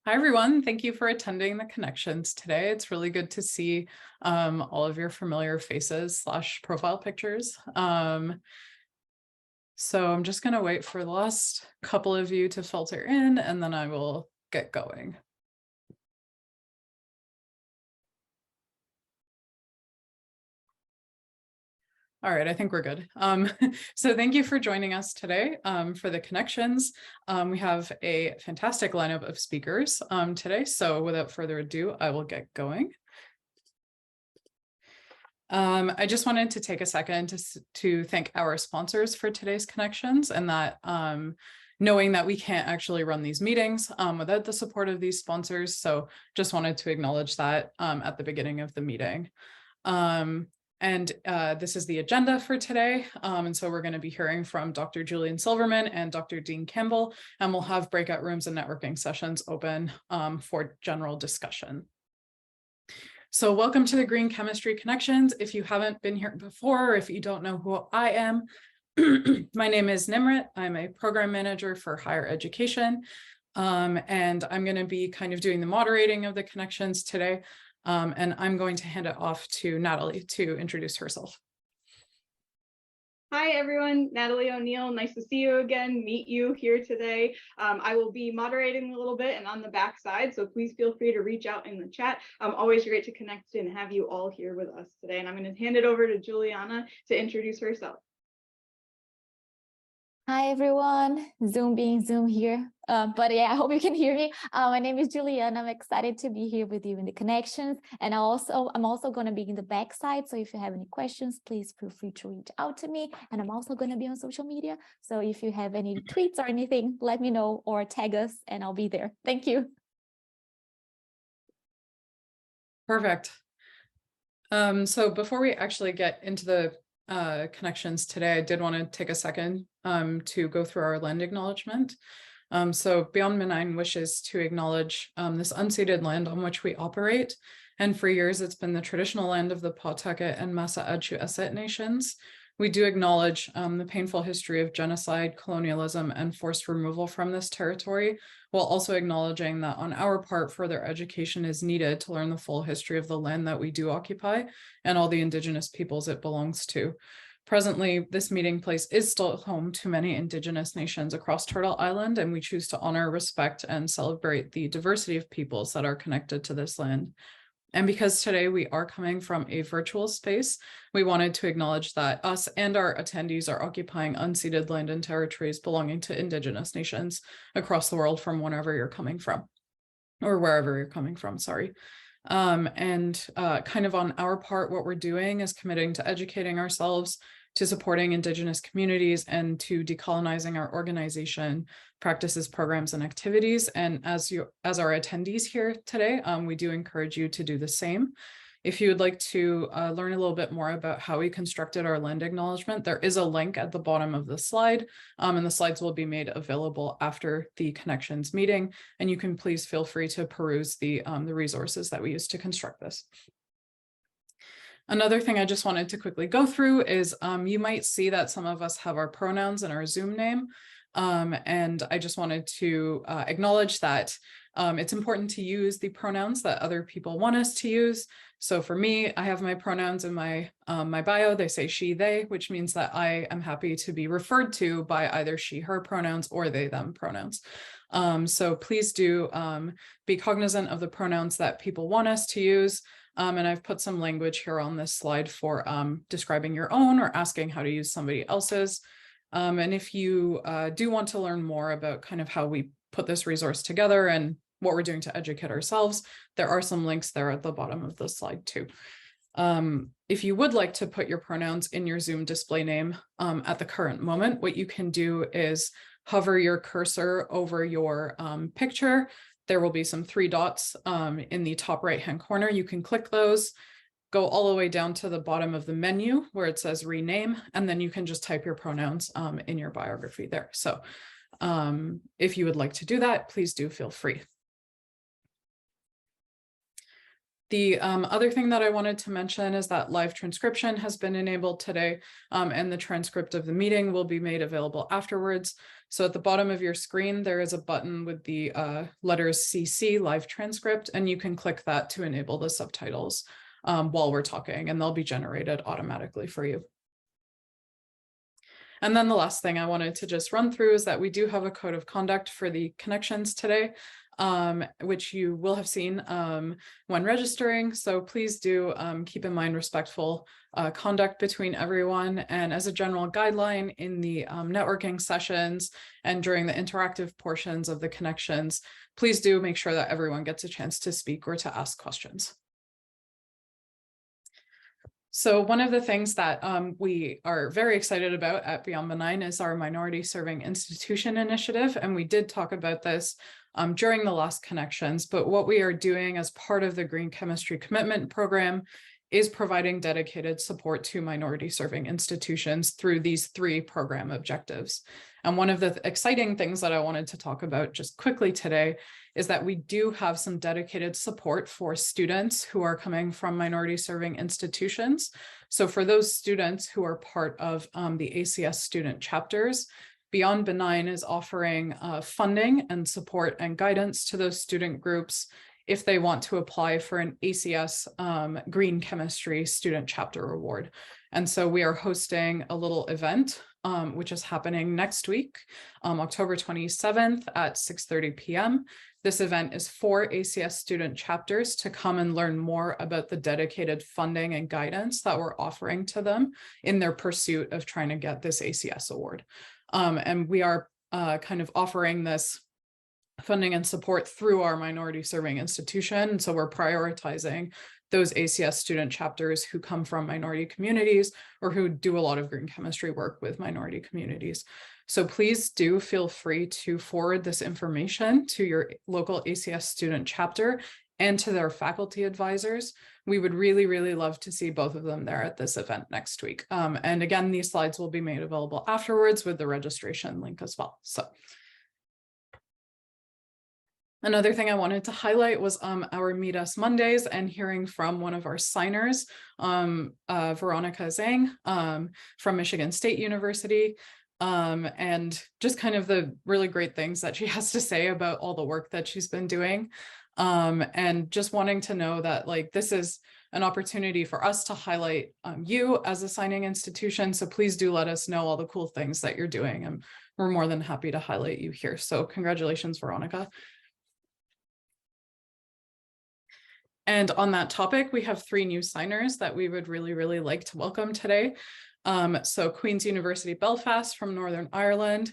Hi, everyone. Thank you for attending the Connections today. It's really good to see all of your familiar faces / profile pictures. So I'm just going to wait for the last couple of you to filter in, and then I will get going. All right, I think we're good. So thank you for joining us today for the Connections. We have a fantastic lineup of speakers today. So without further ado, I will get going. I just wanted to take a second to thank our sponsors for today's Connections, and that knowing that we can't actually run these meetings without the support of these sponsors. So just wanted to acknowledge that at the beginning of the meeting. And this is the agenda for today. And so we're going to be hearing from Dr. Julian Silverman and Dr. Dean Campbell, and we'll have breakout rooms and networking sessions open for general discussion. So welcome to the Green Chemistry Connections. If you haven't been here before, or if you don't know who I am, my name is Nimrat. I'm a program manager for higher education. And I'm going to be kind of doing the moderating of the Connections today. And I'm going to hand it off to Natalie to introduce herself. Hi, everyone. Natalie O'Neill. Nice to see you again, meet you here today. I will be moderating a little bit and on the back side, so please feel free to reach out in the chat. Always great to connect and have you all here with us today. And I'm going to hand it over to Juliana to introduce herself. Hi, everyone. Zoom being Zoom here. But yeah, I hope you can hear me. My name is Juliana. I'm excited to be here with you in the Connections. And I'm also going to be in the backside. So if you have any questions, please feel free to reach out to me. And I'm also going to be on social media. So if you have any tweets or anything, let me know or tag us and I'll be there. Thank you. Perfect. So before we actually get into the Connections today, I did want to take a second to go through our land acknowledgement. So Beyond Benign wishes to acknowledge this unceded land on which we operate. And for years, it's been the traditional land of the Pawtucket and Massachusetts nations. We do acknowledge the painful history of genocide, colonialism, and forced removal from this territory, while also acknowledging that on our part, further education is needed to learn the full history of the land that we do occupy and all the Indigenous peoples it belongs to. Presently, this meeting place is still home to many Indigenous nations across Turtle Island, and we choose to honor, respect, and celebrate the diversity of peoples that are connected to this land. And because today we are coming from a virtual space, we wanted to acknowledge that us and our attendees are occupying unceded land and territories belonging to Indigenous nations across the world from wherever you're coming from, or wherever you're coming from, sorry. And kind of on our part, what we're doing is committing to educating ourselves, to supporting Indigenous communities, and to decolonizing our organization practices, programs, and activities. And as our attendees here today, we do encourage you to do the same. If you would like to learn a little bit more about how we constructed our land acknowledgement, there is a link at the bottom of the slide, and the slides will be made available after the Connections meeting. And you can please feel free to peruse the resources that we use to construct this. Another thing I just wanted to quickly go through is you might see that some of us have our pronouns in our Zoom name. And I just wanted to acknowledge that it's important to use the pronouns that other people want us to use. So for me, I have my pronouns in my bio. They say she, they, which means that I am happy to be referred to by either she, her pronouns or they, them pronouns. So please do be cognizant of the pronouns that people want us to use. And I've put some language here on this slide for describing your own or asking how to use somebody else's. And if you do want to learn more about kind of how we put this resource together and what we're doing to educate ourselves, there are some links there at the bottom of the slide too. If you would like to put your pronouns in your Zoom display name at the current moment, what you can do is hover your cursor over your picture. There will be some 3 dots in the top right-hand corner. You can click those, go all the way down to the bottom of the menu where it says rename, and then you can just type your pronouns in your biography there. So if you would like to do that, please do feel free. The other thing that I wanted to mention is that live transcription has been enabled today, and the transcript of the meeting will be made available afterwards. So at the bottom of your screen, there is a button with the letters CC live transcript, and you can click that to enable the subtitles while we're talking, and they'll be generated automatically for you. And then the last thing I wanted to just run through is that we do have a code of conduct for the connections today, which you will have seen when registering. So please do keep in mind respectful conduct between everyone. And as a general guideline in the networking sessions and during the interactive portions of the connections, please do make sure that everyone gets a chance to speak or to ask questions. So one of the things that we are very excited about at Beyond Benign is our Minority Serving Institution initiative. And we did talk about this during the last connections, but what we are doing as part of the Green Chemistry Commitment Program is providing dedicated support to minority serving institutions through these 3 program objectives. And one of the exciting things that I wanted to talk about just quickly today is that we do have some dedicated support for students who are coming from minority serving institutions. So for those students who are part of the ACS student chapters, Beyond Benign is offering funding and support and guidance to those student groups if they want to apply for an ACS Green Chemistry Student Chapter Award. And so we are hosting a little event, which is happening next week, October 27th at 6:30 p.m. This event is for ACS student chapters to come and learn more about the dedicated funding and guidance that we're offering to them in their pursuit of trying to get this ACS award. And we are kind of offering this funding and support through our minority serving institution. So we're prioritizing those ACS student chapters who come from minority communities or who do a lot of green chemistry work with minority communities. So please do feel free to forward this information to your local ACS student chapter and to their faculty advisors. We would really, really love to see both of them there at this event next week. And again, these slides will be made available afterwards with the registration link as well. So another thing I wanted to highlight was our Meet Us Mondays and hearing from one of our signers, Veronica Zhang from Michigan State University, and just kind of the really great things that she has to say about all the work that she's been doing. And just wanting to know that like this is an opportunity for us to highlight you as a signing institution. So please do let us know all the cool things that you're doing, and we're more than happy to highlight you here. So congratulations, Veronica. And on that topic, we have 3 new signers that we would really, really like to welcome today. So Queen's University Belfast from Northern Ireland,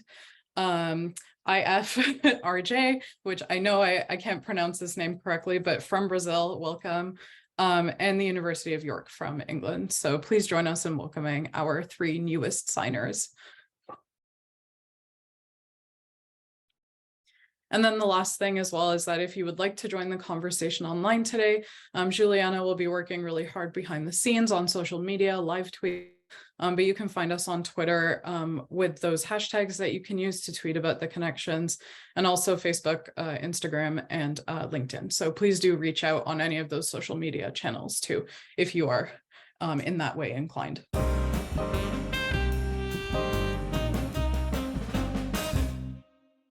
IFRJ, which I know I can't pronounce this name correctly, but from Brazil, welcome, and the University of York from England. So please join us in welcoming our 3 newest signers. And then the last thing as well is that if you would like to join the conversation online today, Juliana will be working really hard behind the scenes on social media, live tweet, but you can find us on Twitter with those hashtags that you can use to tweet about the connections, and also Facebook, Instagram, and LinkedIn. So please do reach out on any of those social media channels too, if you are in that way inclined.